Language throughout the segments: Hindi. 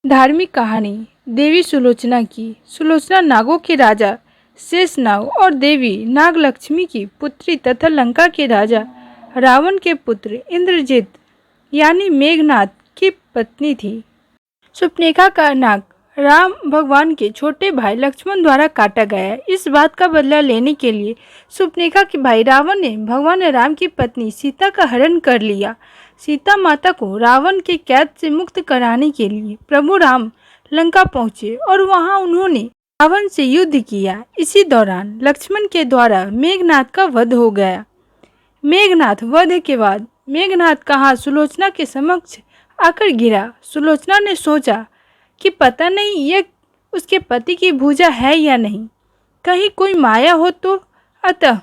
धार्मिक कहानी देवी सुलोचना की। सुलोचना नागों के राजा शेषनाग और देवी नागलक्ष्मी की पुत्री तथा लंका के राजा रावण के पुत्र इंद्रजित यानी मेघनाद की पत्नी थी। शूर्पणखा का नाक राम भगवान के छोटे भाई लक्ष्मण द्वारा काटा गया। इस बात का बदला लेने के लिए शूर्पणखा के भाई रावण ने भगवान राम की पत्नी सीता का हरण कर लिया। सीता माता को रावण के कैद से मुक्त कराने के लिए प्रभु राम लंका पहुंचे और वहां उन्होंने रावण से युद्ध किया। इसी दौरान लक्ष्मण के द्वारा मेघनाद का वध हो गया। मेघनाद वध के बाद मेघनाद का हाथ सुलोचना के समक्ष आकर गिरा। सुलोचना ने सोचा कि पता नहीं यह उसके पति की भुजा है या नहीं, कहीं कोई माया हो तो। अतः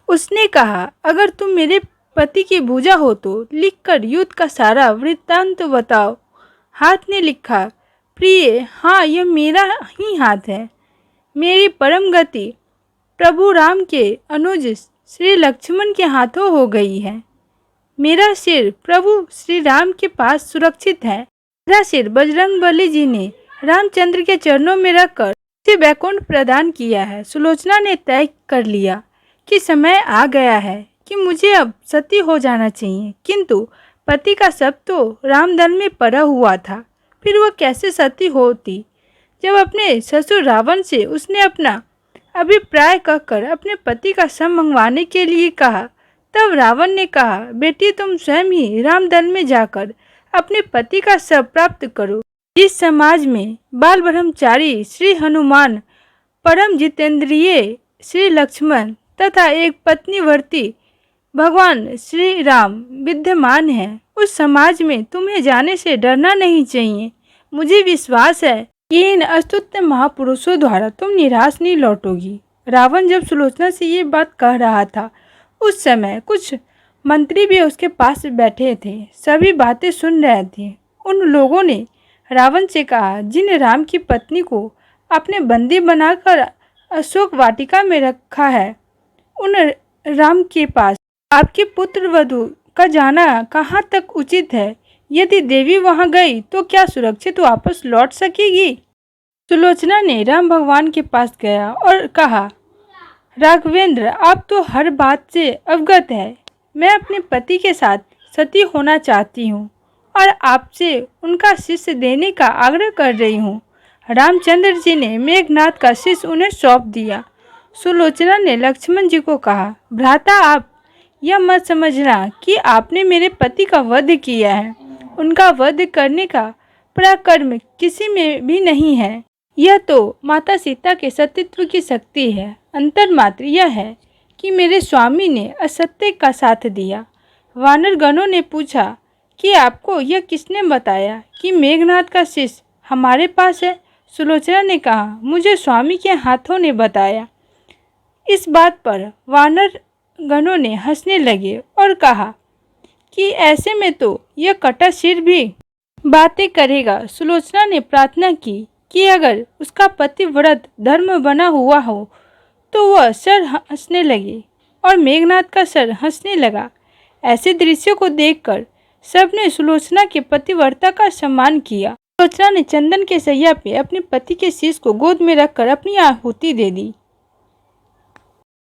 उसने कहा, अगर तुम मेरे पति की भुजा हो तो लिखकर युद्ध का सारा वृत्तांत बताओ। हाथ ने लिखा, प्रिय, हाँ, यह मेरा ही हाथ है। मेरी परम गति प्रभु राम के अनुज श्री लक्ष्मण के हाथों हो गई है। मेरा सिर प्रभु श्री राम के पास सुरक्षित है। मेरा सिर बजरंगबली जी ने रामचंद्र के चरणों में रखकर उसे वैकुंठ प्रदान किया है। सुलोचना ने तय कर लिया कि समय आ गया है कि मुझे अब सती हो जाना चाहिए, किंतु पति का शव तो रामदन में पड़ा हुआ था, फिर वह कैसे सती होती। जब अपने ससुर रावण से उसने अपना अभिप्राय कहकर अपने पति का शव मंगवाने के लिए कहा, तब रावण ने कहा, बेटी, तुम स्वयं ही रामदन में जाकर अपने पति का शव प्राप्त करो। जिस समाज में बाल ब्रह्मचारी श्री हनुमान, परम जितेंद्रिय श्री लक्ष्मण तथा एक पत्नीवर्ती भगवान श्री राम विद्यमान है, उस समाज में तुम्हें जाने से डरना नहीं चाहिए। मुझे विश्वास है कि इन अस्तुत्य महापुरुषों द्वारा तुम निराश नहीं लौटोगी। रावण जब सुलोचना से ये बात कह रहा था, उस समय कुछ मंत्री भी उसके पास बैठे थे, सभी बातें सुन रहे थे। उन लोगों ने रावण से कहा, जिन राम की पत्नी को आपने बंदी बनाकर अशोक वाटिका में रखा है, उन राम के पास आपके पुत्र वधू का जाना कहाँ तक उचित है? यदि देवी वहां गई तो क्या सुरक्षित वापस लौट सकेगी? सुलोचना ने राम भगवान के पास गया और कहा, राघवेंद्र, आप तो हर बात से अवगत है। मैं अपने पति के साथ सती होना चाहती हूँ और आपसे उनका शिष्य देने का आग्रह कर रही हूँ। रामचंद्र जी ने मेघनाद का शिष्य उन्हें सौंप दिया। सुलोचना ने लक्ष्मण जी को कहा, भ्राता, आप यह मत समझना कि आपने मेरे पति का वध किया है। उनका वध करने का पराक्रम किसी में भी नहीं है। यह तो माता सीता के सतीत्व की शक्ति है। अंतर मात्र यह है कि मेरे स्वामी ने असत्य का साथ दिया। वानर गणों ने पूछा कि आपको यह किसने बताया कि मेघनाद का शिष्य हमारे पास है? सुलोचना ने कहा, मुझे स्वामी के हाथों ने बताया। इस बात पर वानर गणों ने हंसने लगे और कहा कि ऐसे में तो यह कटा सिर भी बातें करेगा। सुलोचना ने प्रार्थना की कि अगर उसका पति व्रत धर्म बना हुआ हो तो वह सर हंसने लगे और मेघनाद का सर हंसने लगा। ऐसे दृश्यों को देखकर सबने सुलोचना के पतिव्रता का सम्मान किया। सुलोचना ने चंदन के सैया पे अपने पति के शीश को गोद में रखकर अपनी आहुति दे दी।